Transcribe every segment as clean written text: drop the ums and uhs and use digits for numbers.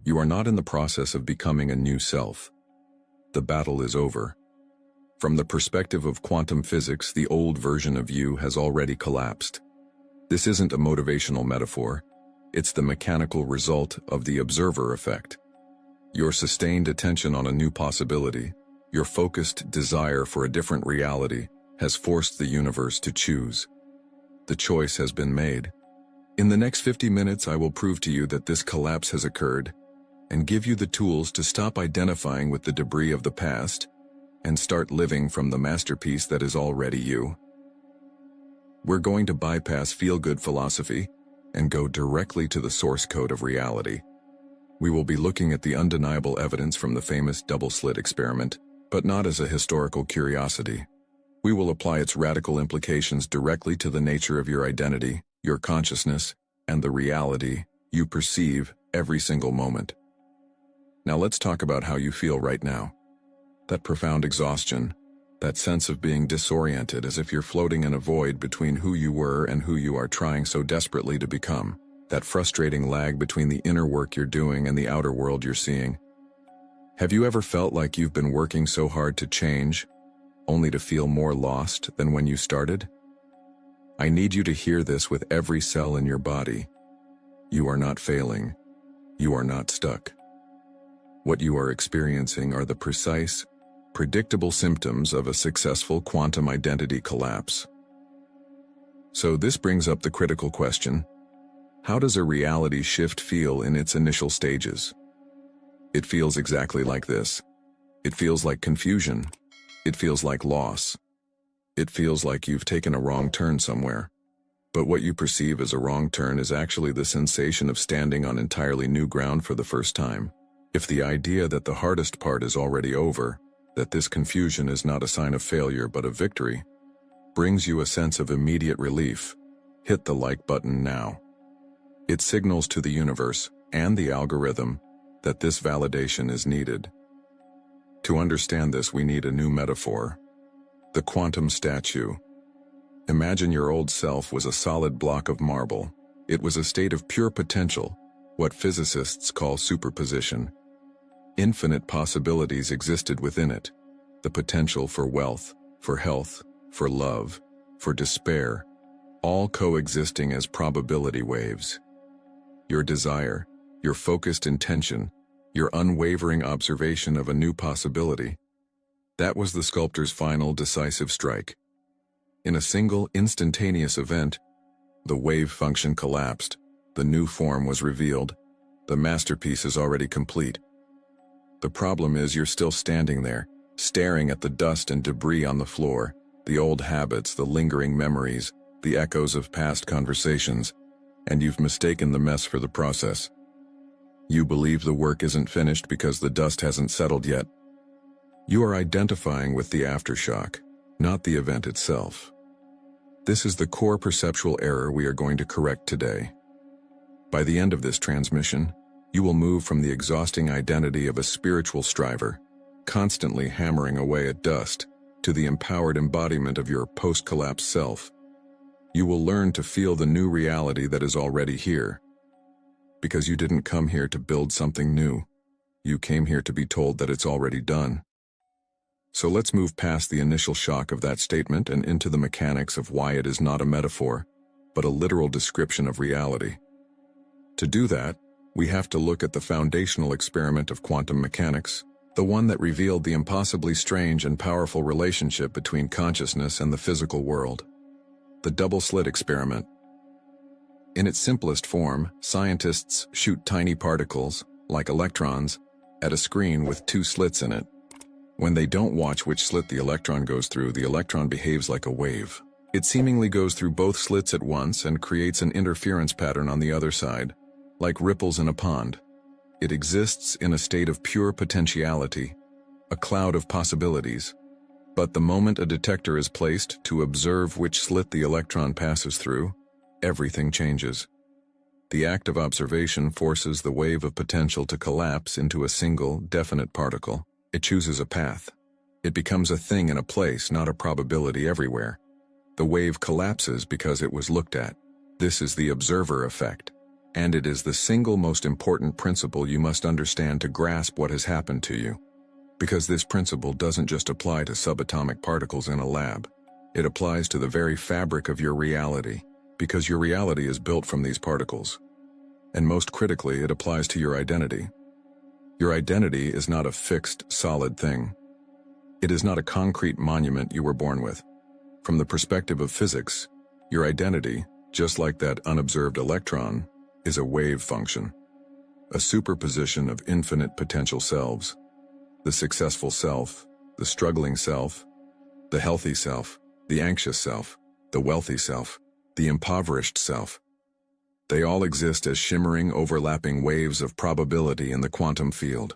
You are not in the process of becoming a new self. The battle is over. From the perspective of quantum physics, the old version of you has already collapsed. This isn't a motivational metaphor. It's the mechanical result of the observer effect. Your sustained attention on a new possibility, your focused desire for a different reality, has forced the universe to choose. The choice has been made. In the next 50 minutes, I will prove to you that this collapse has occurred and give you the tools to stop identifying with the debris of the past and start living from the masterpiece that is already you. We're going to bypass feel-good philosophy and go directly to the source code of reality. We will be looking at the undeniable evidence from the famous double-slit experiment, but not as a historical curiosity. We will apply its radical implications directly to the nature of your identity, your consciousness, and the reality you perceive every single moment. Now let's talk about how you feel right now. That profound exhaustion, that sense of being disoriented as if you're floating in a void between who you were and who you are trying so desperately to become. That frustrating lag between the inner work you're doing and the outer world you're seeing. Have you ever felt like you've been working so hard to change, only to feel more lost than when you started? I need you to hear this with every cell in your body. You are not failing. You are not stuck. What you are experiencing are the precise, predictable symptoms of a successful quantum identity collapse. So this brings up the critical question: how does a reality shift feel in its initial stages? It feels exactly like this. It feels like confusion. It feels like loss. It feels like you've taken a wrong turn somewhere. But what you perceive as a wrong turn is actually the sensation of standing on entirely new ground for the first time. If the idea that the hardest part is already over, that this confusion is not a sign of failure but of victory, brings you a sense of immediate relief, hit the like button now. It signals to the universe and the algorithm that this validation is needed. To understand this, we need a new metaphor: the quantum statue. Imagine your old self was a solid block of marble. It was a state of pure potential, what physicists call superposition. Infinite possibilities existed within it. The potential for wealth, for health, for love, for despair, all coexisting as probability waves. Your desire, your focused intention, your unwavering observation of a new possibility, that was the sculptor's final decisive strike. In a single, instantaneous event, the wave function collapsed, the new form was revealed, the masterpiece is already complete. The problem is you're still standing there, staring at the dust and debris on the floor, the old habits, the lingering memories, the echoes of past conversations, and you've mistaken the mess for the process. You believe the work isn't finished because the dust hasn't settled yet. You are identifying with the aftershock, not the event itself. This is the core perceptual error we are going to correct today. By the end of this transmission, you will move from the exhausting identity of a spiritual striver, constantly hammering away at dust, to the empowered embodiment of your post-collapse self. You will learn to feel the new reality that is already here. Because you didn't come here to build something new. You came here to be told that it's already done. So let's move past the initial shock of that statement and into the mechanics of why it is not a metaphor, but a literal description of reality. To do that, we have to look at the foundational experiment of quantum mechanics, the one that revealed the impossibly strange and powerful relationship between consciousness and the physical world. The double-slit experiment. In its simplest form, scientists shoot tiny particles, like electrons, at a screen with two slits in it. When they don't watch which slit the electron goes through, the electron behaves like a wave. It seemingly goes through both slits at once and creates an interference pattern on the other side, like ripples in a pond. It exists in a state of pure potentiality, a cloud of possibilities. But the moment a detector is placed to observe which slit the electron passes through, everything changes. The act of observation forces the wave of potential to collapse into a single, definite particle. It chooses a path. It becomes a thing in a place, not a probability everywhere. The wave collapses because it was looked at. This is the observer effect. And it is the single most important principle you must understand to grasp what has happened to you. Because this principle doesn't just apply to subatomic particles in a lab. It applies to the very fabric of your reality, because your reality is built from these particles. And most critically, it applies to your identity. Your identity is not a fixed, solid thing. It is not a concrete monument you were born with. From the perspective of physics, your identity, just like that unobserved electron, is a wave function. A superposition of infinite potential selves. The successful self, the struggling self, the healthy self, the anxious self, the wealthy self, the impoverished self. They all exist as shimmering, overlapping waves of probability in the quantum field.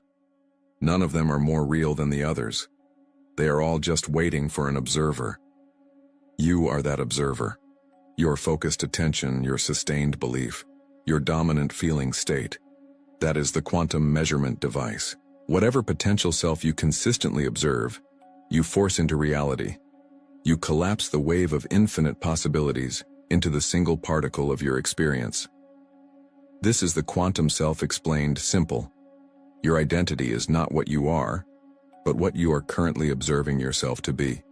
None of them are more real than the others. They are all just waiting for an observer. You are that observer. Your focused attention, your sustained belief, your dominant feeling state. That is the quantum measurement device. Whatever potential self you consistently observe, you force into reality. You collapse the wave of infinite possibilities into the single particle of your experience. This is the quantum self explained simple. Your identity is not what you are, but what you are currently observing yourself to be.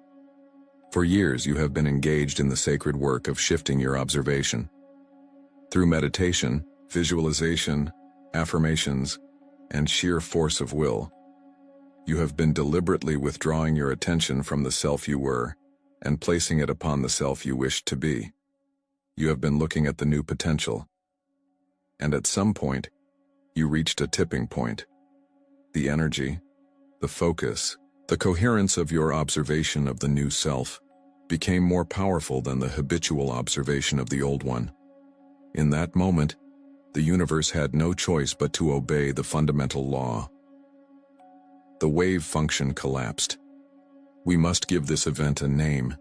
For years you have been engaged in the sacred work of shifting your observation. Through meditation, visualization, affirmations, and sheer force of will, you have been deliberately withdrawing your attention from the self you were and placing it upon the self you wished to be. You have been looking at the new potential. And at some point, you reached a tipping point. The energy, the focus, the coherence of your observation of the new self became more powerful than the habitual observation of the old one. In that moment, the universe had no choice but to obey the fundamental law. The wave function collapsed. We must give this event a name,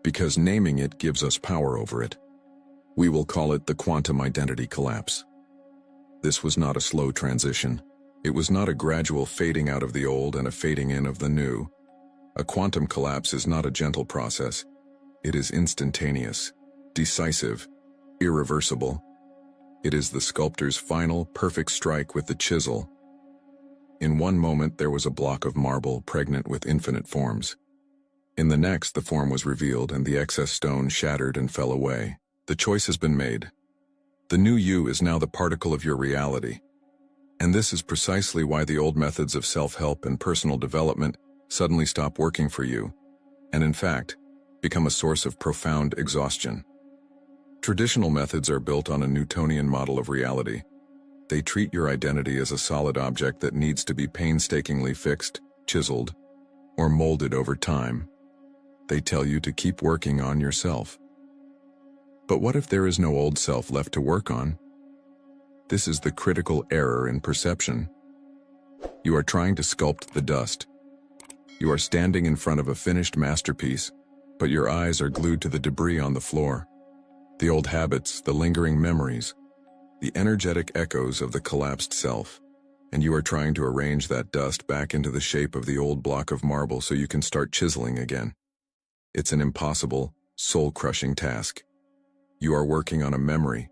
because naming it gives us power over it. We will call it the quantum identity collapse. This was not a slow transition. It was not a gradual fading out of the old and a fading in of the new. A quantum collapse is not a gentle process. It is instantaneous, decisive, irreversible. It is the sculptor's final, perfect strike with the chisel. In one moment there was a block of marble pregnant with infinite forms. In the next, the form was revealed and the excess stone shattered and fell away. The choice has been made. The new you is now the particle of your reality. And this is precisely why the old methods of self-help and personal development suddenly stop working for you, and in fact, become a source of profound exhaustion. Traditional methods are built on a Newtonian model of reality. They treat your identity as a solid object that needs to be painstakingly fixed, chiseled, or molded over time. They tell you to keep working on yourself. But what if there is no old self left to work on? This is the critical error in perception. You are trying to sculpt the dust. You are standing in front of a finished masterpiece, but your eyes are glued to the debris on the floor. The old habits, the lingering memories, the energetic echoes of the collapsed self, and you are trying to arrange that dust back into the shape of the old block of marble so you can start chiseling again. It's an impossible, soul-crushing task. You are working on a memory.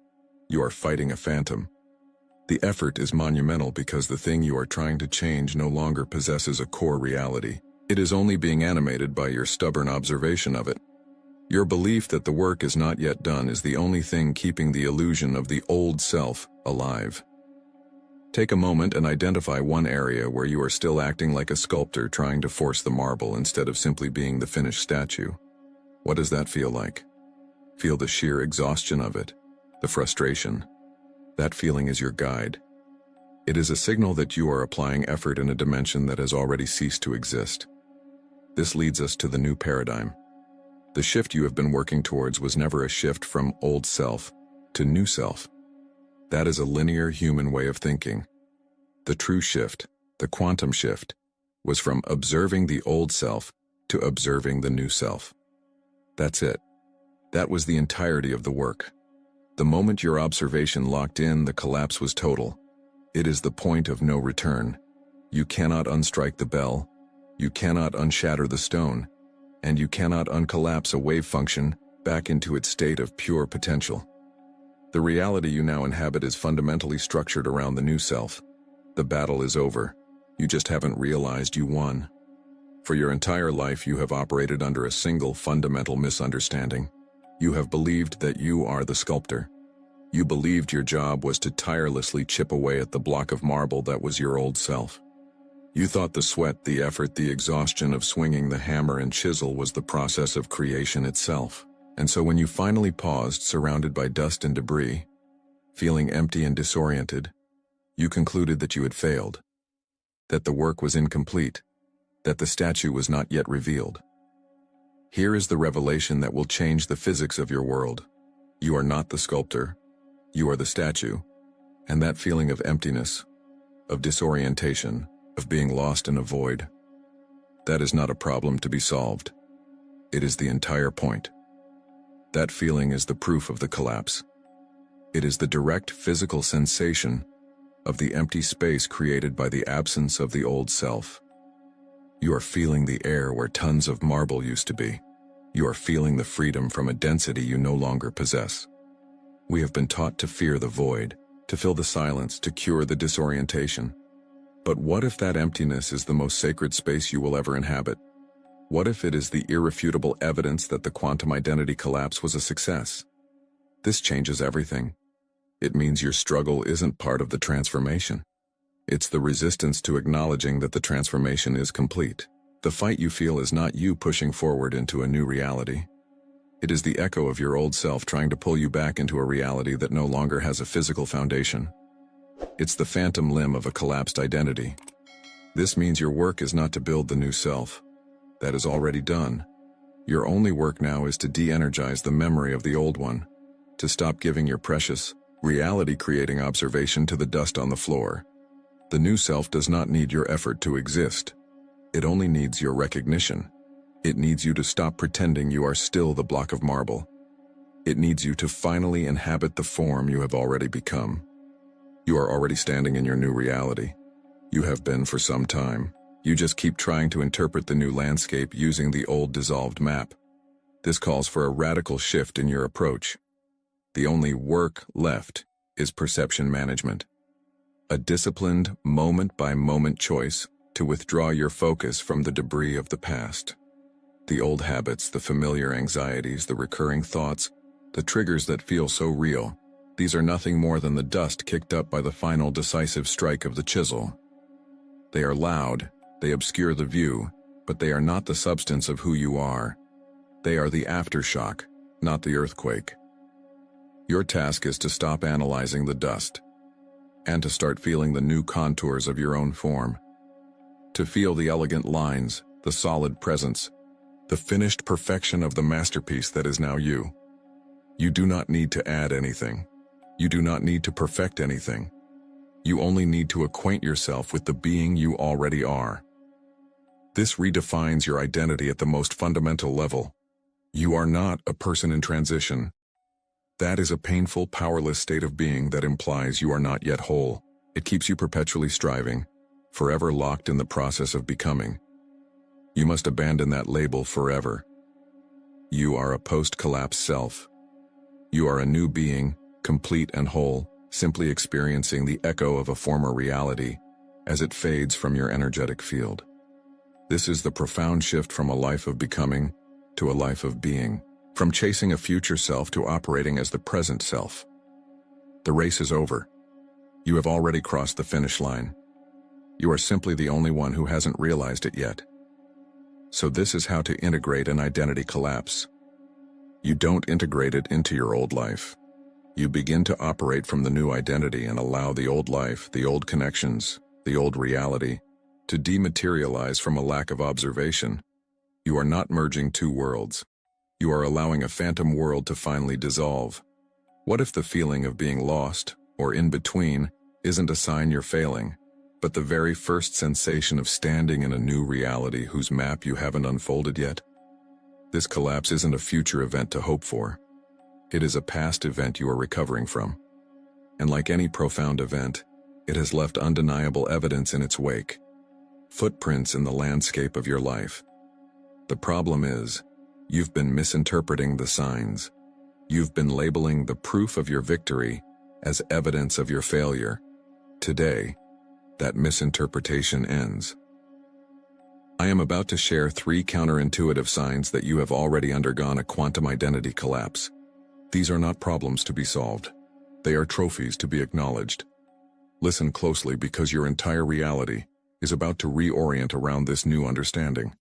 You are fighting a phantom. The effort is monumental because the thing you are trying to change no longer possesses a core reality. It is only being animated by your stubborn observation of it. Your belief that the work is not yet done is the only thing keeping the illusion of the old self alive. Take a moment and identify one area where you are still acting like a sculptor trying to force the marble instead of simply being the finished statue. What does that feel like? Feel the sheer exhaustion of it, the frustration. That feeling is your guide. It is a signal that you are applying effort in a dimension that has already ceased to exist. This leads us to the new paradigm. The shift you have been working towards was never a shift from old self to new self. That is a linear human way of thinking. The true shift, the quantum shift, was from observing the old self to observing the new self. That's it. That was the entirety of the work. The moment your observation locked in, the collapse was total. It is the point of no return. You cannot unstrike the bell, you cannot unshatter the stone, and you cannot uncollapse a wave function back into its state of pure potential. The reality you now inhabit is fundamentally structured around the new self. The battle is over. You just haven't realized you won. For your entire life, you have operated under a single fundamental misunderstanding. You have believed that you are the sculptor. You believed your job was to tirelessly chip away at the block of marble that was your old self. You thought the sweat, the effort, the exhaustion of swinging the hammer and chisel was the process of creation itself. And so when you finally paused, surrounded by dust and debris, feeling empty and disoriented, you concluded that you had failed, that the work was incomplete, that the statue was not yet revealed. Here is the revelation that will change the physics of your world. You are not the sculptor, you are the statue, and that feeling of emptiness, of disorientation, of being lost in a void, that is not a problem to be solved. It is the entire point. That feeling is the proof of the collapse. It is the direct physical sensation of the empty space created by the absence of the old self. You are feeling the air where tons of marble used to be. You are feeling the freedom from a density you no longer possess. We have been taught to fear the void, to fill the silence, to cure the disorientation. But what if that emptiness is the most sacred space you will ever inhabit? What if it is the irrefutable evidence that the quantum identity collapse was a success? This changes everything. It means your struggle isn't part of the transformation. It's the resistance to acknowledging that the transformation is complete. The fight you feel is not you pushing forward into a new reality. It is the echo of your old self trying to pull you back into a reality that no longer has a physical foundation. It's the phantom limb of a collapsed identity. This means your work is not to build the new self. That is already done. Your only work now is to de-energize the memory of the old one, to stop giving your precious, reality-creating observation to the dust on the floor. The new self does not need your effort to exist. It only needs your recognition. It needs you to stop pretending you are still the block of marble. It needs you to finally inhabit the form you have already become. You are already standing in your new reality. You have been for some time. You just keep trying to interpret the new landscape using the old dissolved map. This calls for a radical shift in your approach. The only work left is perception management. A disciplined, moment-by-moment choice to withdraw your focus from the debris of the past. The old habits, the familiar anxieties, the recurring thoughts, the triggers that feel so real. These are nothing more than the dust kicked up by the final decisive strike of the chisel. They are loud. They obscure the view, but they are not the substance of who you are. They are the aftershock, not the earthquake. Your task is to stop analyzing the dust, and to start feeling the new contours of your own form. To feel the elegant lines, the solid presence, the finished perfection of the masterpiece that is now you. You do not need to add anything. You do not need to perfect anything. You only need to acquaint yourself with the being you already are. This redefines your identity at the most fundamental level. You are not a person in transition. That is a painful, powerless state of being that implies you are not yet whole. It keeps you perpetually striving, forever locked in the process of becoming. You must abandon that label forever. You are a post-collapse self. You are a new being, complete and whole, simply experiencing the echo of a former reality as it fades from your energetic field. This is the profound shift from a life of becoming to a life of being, from chasing a future self to operating as the present self. The race is over. You have already crossed the finish line. You are simply the only one who hasn't realized it yet. So this is how to integrate an identity collapse. You don't integrate it into your old life. You begin to operate from the new identity and allow the old life, the old connections, the old reality, to dematerialize from a lack of observation. You are not merging two worlds. You are allowing a phantom world to finally dissolve. What if the feeling of being lost, or in between, isn't a sign you're failing, but the very first sensation of standing in a new reality whose map you haven't unfolded yet? This collapse isn't a future event to hope for. It is a past event you are recovering from. And like any profound event, it has left undeniable evidence in its wake. Footprints in the landscape of your life. The problem is, you've been misinterpreting the signs. You've been labeling the proof of your victory as evidence of your failure. Today, that misinterpretation ends. I am about to share 3 counterintuitive signs that you have already undergone a quantum identity collapse. These are not problems to be solved. They are trophies to be acknowledged. Listen closely because your entire reality is about to reorient around this new understanding.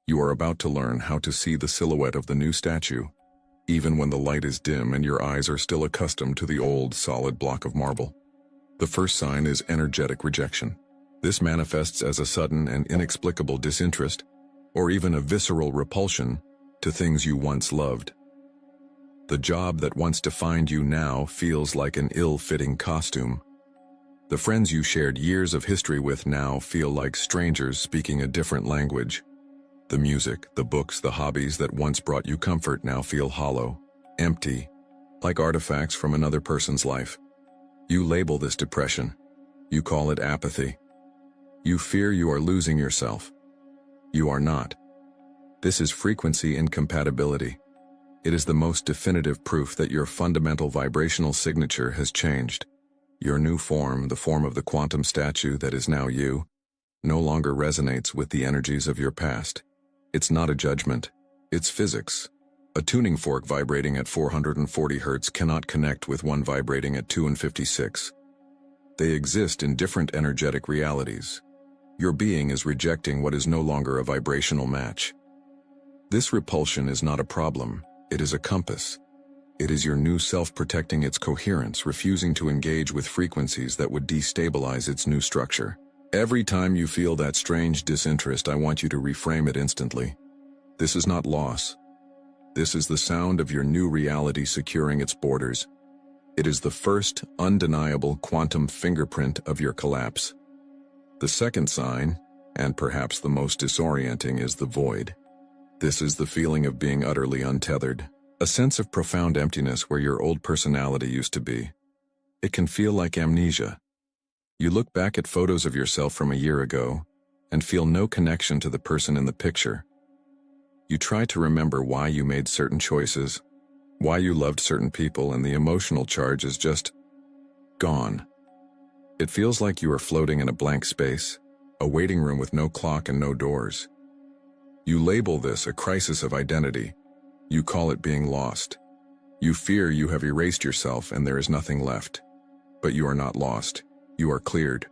You are about to learn how to see the silhouette of the new statue, even when the light is dim and your eyes are still accustomed to the old, solid block of marble. The first sign is energetic rejection. This manifests as a sudden and inexplicable disinterest, or even a visceral repulsion, to things you once loved. The job that once defined you now feels like an ill-fitting costume. The friends you shared years of history with now feel like strangers speaking a different language. The music, the books, the hobbies that once brought you comfort now feel hollow, empty, like artifacts from another person's life. You label this depression. You call it apathy. You fear you are losing yourself. You are not. This is frequency incompatibility. It is the most definitive proof that your fundamental vibrational signature has changed. Your new form, the form of the quantum statue that is now you, no longer resonates with the energies of your past. It's not a judgment, it's physics. A tuning fork vibrating at 440 Hz cannot connect with one vibrating at 256. They exist in different energetic realities. Your being is rejecting what is no longer a vibrational match. This repulsion is not a problem, it is a compass. It is your new self protecting its coherence, refusing to engage with frequencies that would destabilize its new structure. Every time you feel that strange disinterest, I want you to reframe it instantly. This is not loss. This is the sound of your new reality securing its borders. It is the first, undeniable quantum fingerprint of your collapse. The second sign, and perhaps the most disorienting, is the void. This is the feeling of being utterly untethered, a sense of profound emptiness where your old personality used to be. It can feel like amnesia. You look back at photos of yourself from a year ago and feel no connection to the person in the picture. You try to remember why you made certain choices, why you loved certain people, and the emotional charge is just gone. It feels like you are floating in a blank space, a waiting room with no clock and no doors. You label this a crisis of identity. You call it being lost. You fear you have erased yourself and there is nothing left. But you are not lost. You are cleared.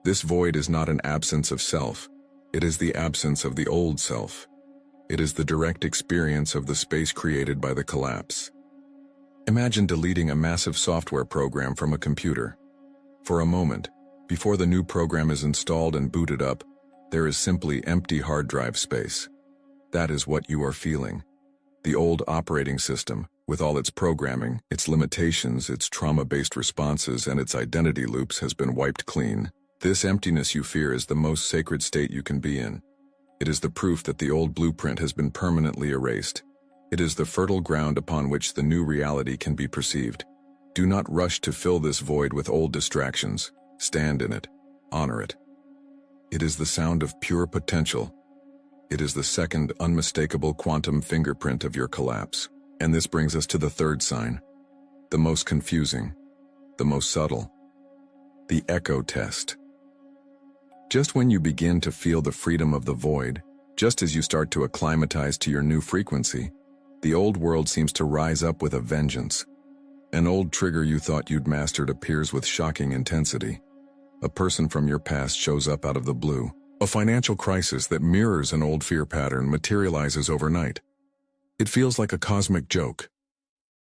This void is not an absence of self. It is the absence of the old self. It is the direct experience of the space created by the collapse. Imagine deleting a massive software program from a computer. For a moment, before the new program is installed and booted up, there is simply empty hard drive space. That is what you are feeling. The old operating system, with all its programming, its limitations, its trauma-based responses, and its identity loops, has been wiped clean. This emptiness you fear is the most sacred state you can be in. It is the proof that the old blueprint has been permanently erased. It is the fertile ground upon which the new reality can be perceived. Do not rush to fill this void with old distractions. Stand in it. Honor it. It is the sound of pure potential. It is the second unmistakable quantum fingerprint of your collapse. And this brings us to the third sign, the most confusing, the most subtle, the echo test. Just when you begin to feel the freedom of the void, just as you start to acclimatize to your new frequency, the old world seems to rise up with a vengeance. An old trigger you thought you'd mastered appears with shocking intensity. A person from your past shows up out of the blue. A financial crisis that mirrors an old fear pattern materializes overnight. It feels like a cosmic joke.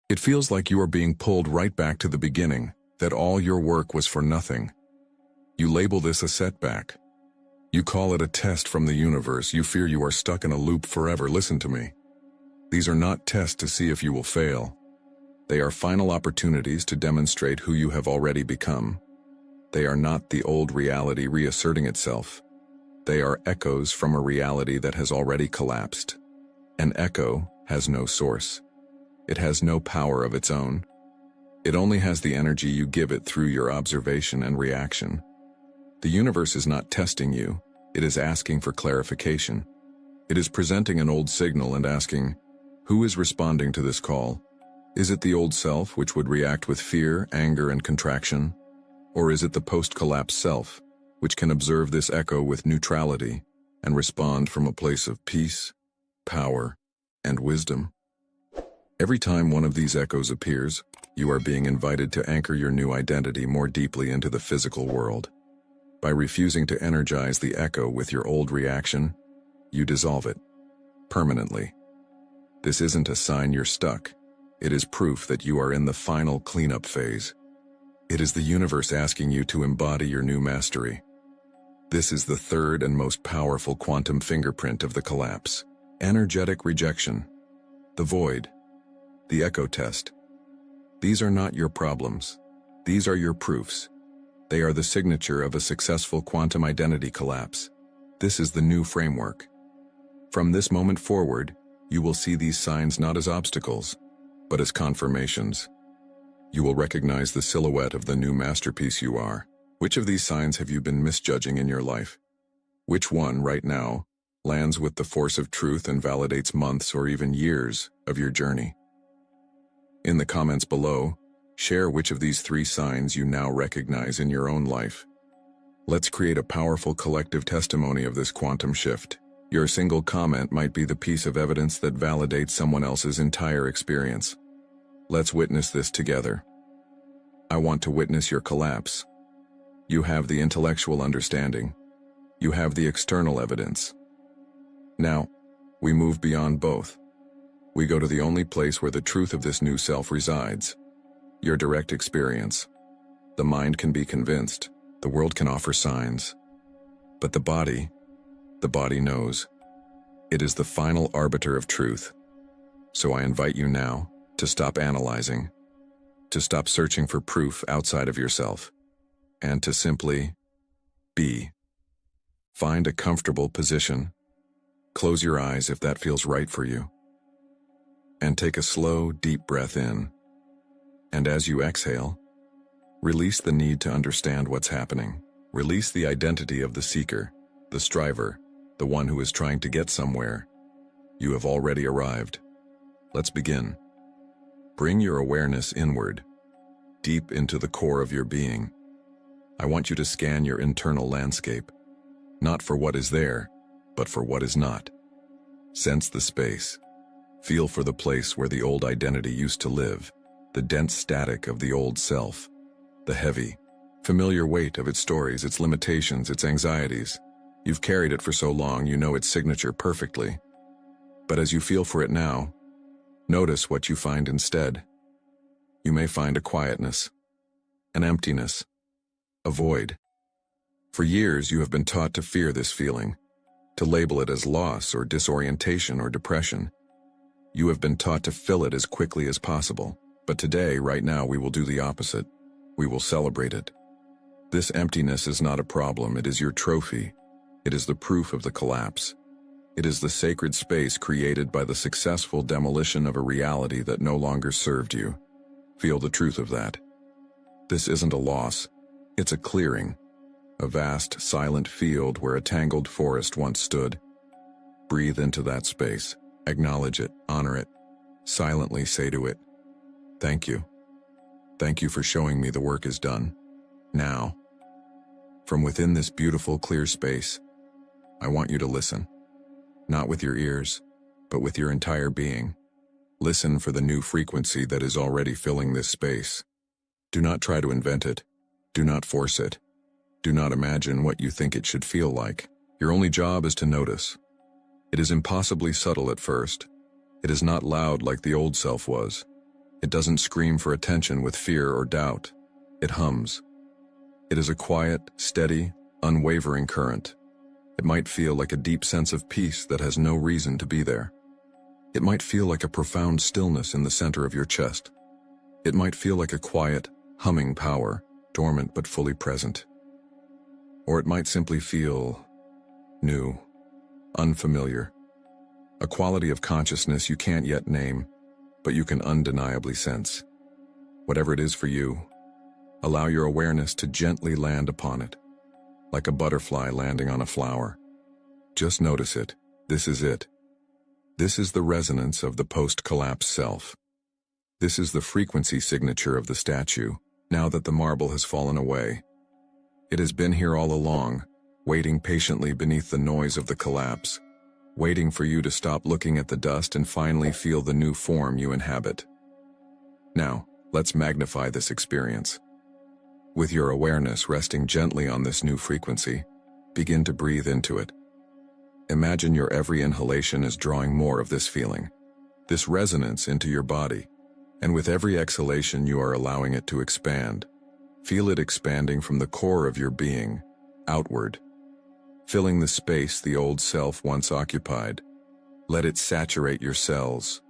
It feels like you are being pulled right back to the beginning, that all your work was for nothing. You label this a setback. You call it a test from the universe. You fear you are stuck in a loop forever. Listen to me. These are not tests to see if you will fail. They are final opportunities to demonstrate who you have already become. They are not the old reality reasserting itself. They are echoes from a reality that has already collapsed. An echo has no source. It has no power of its own. It only has the energy you give it through your observation and reaction. The universe is not testing you. It is asking for clarification. It is presenting an old signal and asking, who is responding to this call? Is it the old self which would react with fear, anger, and contraction? Or is it the post-collapse self, which can observe this echo with neutrality and respond from a place of peace, power, and wisdom? Every time one of these echoes appears, you are being invited to anchor your new identity more deeply into the physical world. By refusing to energize the echo with your old reaction, you dissolve it permanently. This isn't a sign you're stuck. It is proof that you are in the final cleanup phase. It is the universe asking you to embody your new mastery. This is the third and most powerful quantum fingerprint of the collapse. Energetic rejection. The void. The echo test. These are not your problems. These are your proofs. They are the signature of a successful quantum identity collapse. This is the new framework. From this moment forward, you will see these signs not as obstacles, but as confirmations. You will recognize the silhouette of the new masterpiece you are. Which of these signs have you been misjudging in your life? Which one, right now, lands with the force of truth and validates months or even years of your journey? In the comments below, share which of these 3 signs you now recognize in your own life. Let's create a powerful collective testimony of this quantum shift. Your single comment might be the piece of evidence that validates someone else's entire experience. Let's witness this together. I want to witness your collapse. You have the intellectual understanding. You have the external evidence. Now, we move beyond both. We go to the only place where the truth of this new self resides. Your direct experience. The mind can be convinced. The world can offer signs. But the body knows. It is the final arbiter of truth. So I invite you now to stop analyzing, to stop searching for proof outside of yourself, and to simply be. Find a comfortable position. Close your eyes if that feels right for you. And take a slow, deep breath in. And as you exhale, release the need to understand what's happening. Release the identity of the seeker, the striver, the one who is trying to get somewhere. You have already arrived. Let's begin. Bring your awareness inward, deep into the core of your being. I want you to scan your internal landscape, not for what is there, but for what is not. Sense the space. Feel for the place where the old identity used to live, the dense static of the old self, the heavy, familiar weight of its stories, its limitations, its anxieties. You've carried it for so long, you know its signature perfectly. But as you feel for it now, notice what you find instead. You may find a quietness, an emptiness, a void. For years, you have been taught to fear this feeling, to label it as loss or disorientation or depression. You have been taught to fill it as quickly as possible. But today, right now, we will do the opposite. We will celebrate it. This emptiness is not a problem, it is your trophy. It is the proof of the collapse. It is the sacred space created by the successful demolition of a reality that no longer served you. Feel the truth of that. This isn't a loss. It's a clearing. A vast, silent field where a tangled forest once stood. Breathe into that space. Acknowledge it. Honor it. Silently say to it, "Thank you. Thank you for showing me the work is done." Now, from within this beautiful, clear space, I want you to listen. Not with your ears, but with your entire being. Listen for the new frequency that is already filling this space. Do not try to invent it. Do not force it. Do not imagine what you think it should feel like. Your only job is to notice. It is impossibly subtle at first. It is not loud like the old self was. It doesn't scream for attention with fear or doubt. It hums. It is a quiet, steady, unwavering current. It might feel like a deep sense of peace that has no reason to be there. It might feel like a profound stillness in the center of your chest. It might feel like a quiet, humming power, dormant but fully present. Or it might simply feel new, unfamiliar. A quality of consciousness you can't yet name, but you can undeniably sense. Whatever it is for you, allow your awareness to gently land upon it, like a butterfly landing on a flower. Just notice it. This is it. This is the resonance of the post-collapse self. This is the frequency signature of the statue, now that the marble has fallen away. It has been here all along, waiting patiently beneath the noise of the collapse, waiting for you to stop looking at the dust and finally feel the new form you inhabit. Now, let's magnify this experience. With your awareness resting gently on this new frequency, begin to breathe into it. Imagine your every inhalation is drawing more of this feeling, this resonance into your body, and with every exhalation you are allowing it to expand. Feel it expanding from the core of your being, outward, filling the space the old self once occupied. Let it saturate your cells.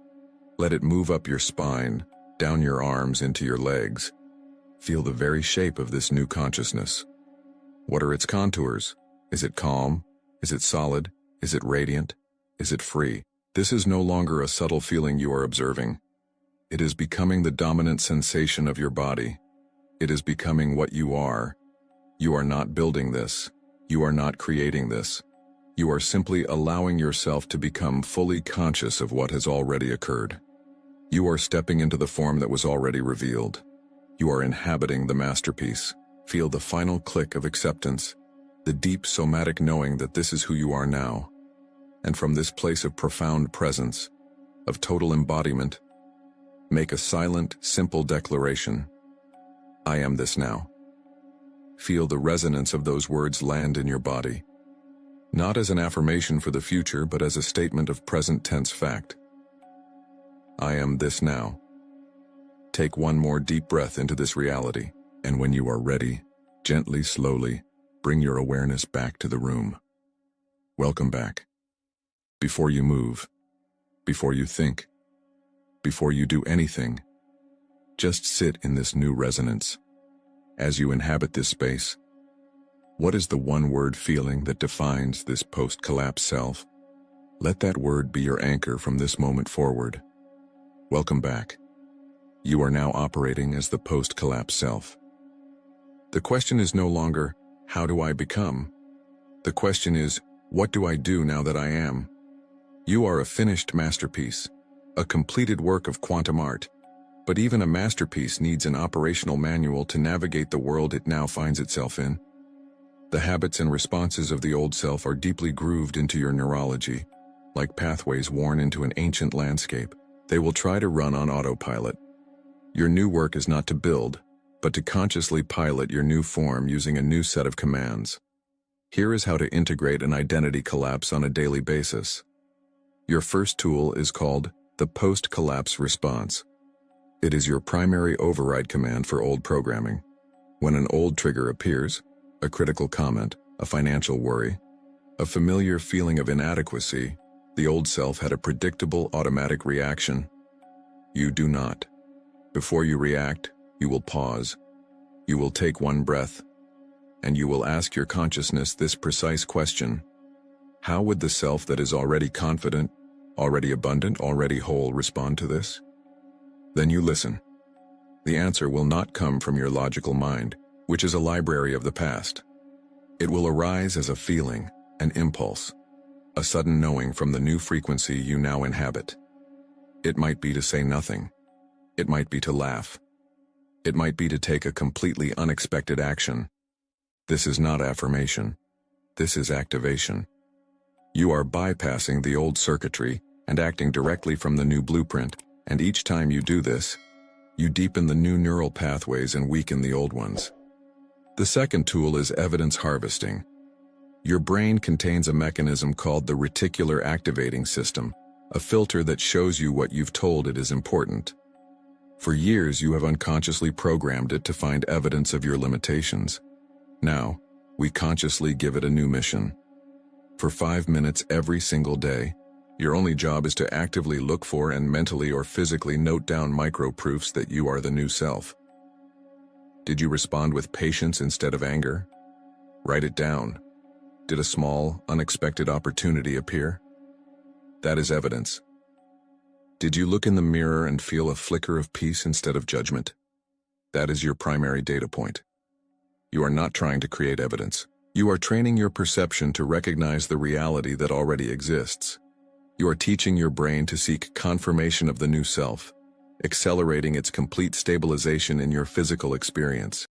Let it move up your spine, down your arms into your legs. Feel the very shape of this new consciousness. What are its contours? Is it calm? Is it solid? Is it radiant? Is it free? This is no longer a subtle feeling you are observing. It is becoming the dominant sensation of your body. It is becoming what you are. You are not building this. You are not creating this. You are simply allowing yourself to become fully conscious of what has already occurred. You are stepping into the form that was already revealed. You are inhabiting the masterpiece. Feel the final click of acceptance, the deep somatic knowing that this is who you are now. And from this place of profound presence, of total embodiment, make a silent, simple declaration. I am this now. Feel the resonance of those words land in your body, not as an affirmation for the future, but as a statement of present tense fact. I am this now. Take one more deep breath into this reality, and when you are ready, gently, slowly, bring your awareness back to the room. Welcome back. Before you move, before you think, before you do anything, just sit in this new resonance. As you inhabit this space, what is the one-word feeling that defines this post-collapse self? Let that word be your anchor from this moment forward. Welcome back. You are now operating as the post-collapse self. The question is no longer, how do I become? The question is, what do I do now that I am? You are a finished masterpiece, a completed work of quantum art. But even a masterpiece needs an operational manual to navigate the world it now finds itself in. The habits and responses of the old self are deeply grooved into your neurology, like pathways worn into an ancient landscape. They will try to run on autopilot. Your new work is not to build, but to consciously pilot your new form using a new set of commands. Here is how to integrate an identity collapse on a daily basis. Your first tool is called the post-collapse response. It is your primary override command for old programming. When an old trigger appears, a critical comment, a financial worry, a familiar feeling of inadequacy, the old self had a predictable automatic reaction. You do not. Before you react, you will pause. You will take one breath, and you will ask your consciousness this precise question. How would the self that is already confident, already abundant, already whole respond to this? Then you listen. The answer will not come from your logical mind, which is a library of the past. It will arise as a feeling, an impulse, a sudden knowing from the new frequency you now inhabit. It might be to say nothing. It might be to laugh. It might be to take a completely unexpected action. This is not affirmation. This is activation. You are bypassing the old circuitry and acting directly from the new blueprint, and each time you do this, you deepen the new neural pathways and weaken the old ones. The second tool is evidence harvesting. Your brain contains a mechanism called the reticular activating system, a filter that shows you what you've told it is important. For years, you have unconsciously programmed it to find evidence of your limitations. Now, we consciously give it a new mission. For 5 minutes every single day, your only job is to actively look for and mentally or physically note down micro-proofs that you are the new self. Did you respond with patience instead of anger? Write it down. Did a small, unexpected opportunity appear? That is evidence. Did you look in the mirror and feel a flicker of peace instead of judgment? That is your primary data point. You are not trying to create evidence. You are training your perception to recognize the reality that already exists. You are teaching your brain to seek confirmation of the new self, accelerating its complete stabilization in your physical experience.